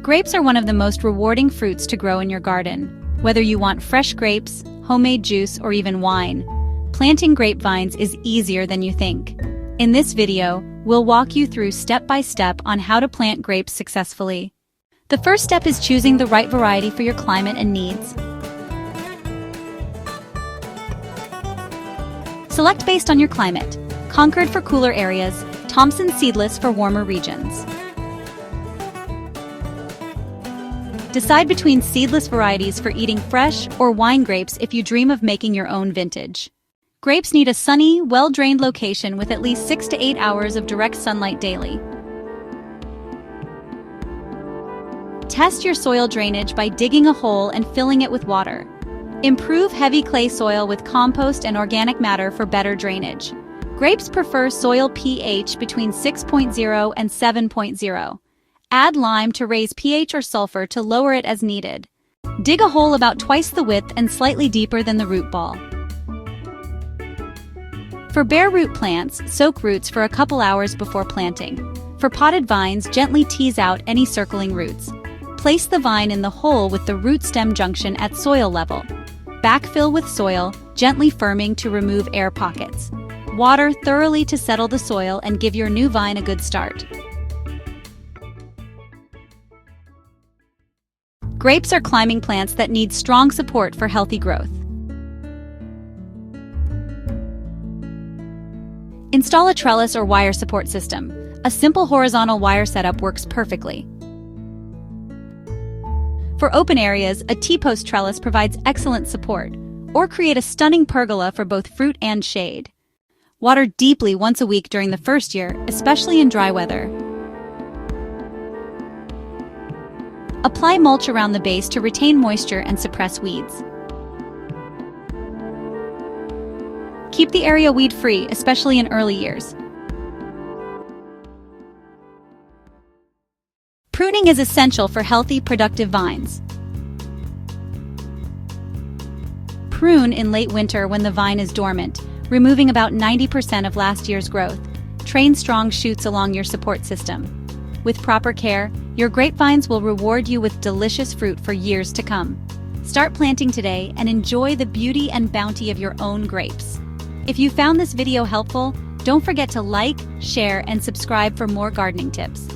Grapes are one of the most rewarding fruits to grow in your garden. Whether you want fresh grapes, homemade juice, or even wine, planting grapevines is easier than you think. In this video, we'll walk you through step-by-step on how to plant grapes successfully. The first step is choosing the right variety for your climate and needs. Select based on your climate. Concord for cooler areas, Thompson seedless for warmer regions. Decide between seedless varieties for eating fresh or wine grapes if you dream of making your own vintage. Grapes need a sunny, well-drained location with at least 6 to 8 hours of direct sunlight daily. Test your soil drainage by digging a hole and filling it with water. Improve heavy clay soil with compost and organic matter for better drainage. Grapes prefer soil pH between 6.0 and 7.0. Add lime to raise pH or sulfur to lower it as needed. Dig a hole about twice the width and slightly deeper than the root ball. For bare root plants, soak roots for a couple hours before planting. For potted vines, gently tease out any circling roots. Place the vine in the hole with the root stem junction at soil level. Backfill with soil, gently firming to remove air pockets. Water thoroughly to settle the soil and give your new vine a good start. Grapes are climbing plants that need strong support for healthy growth. Install a trellis or wire support system. A simple horizontal wire setup works perfectly. For open areas, a T-post trellis provides excellent support, or create a stunning pergola for both fruit and shade. Water deeply once a week during the first year, especially in dry weather. Apply mulch around the base to retain moisture and suppress weeds. Keep the area weed-free, especially in early years. Pruning is essential for healthy, productive vines. Prune in late winter when the vine is dormant, removing about 90% of last year's growth. Train strong shoots along your support system. With proper care, your grapevines will reward you with delicious fruit for years to come. Start planting today and enjoy the beauty and bounty of your own grapes. If you found this video helpful, don't forget to like, share, and subscribe for more gardening tips.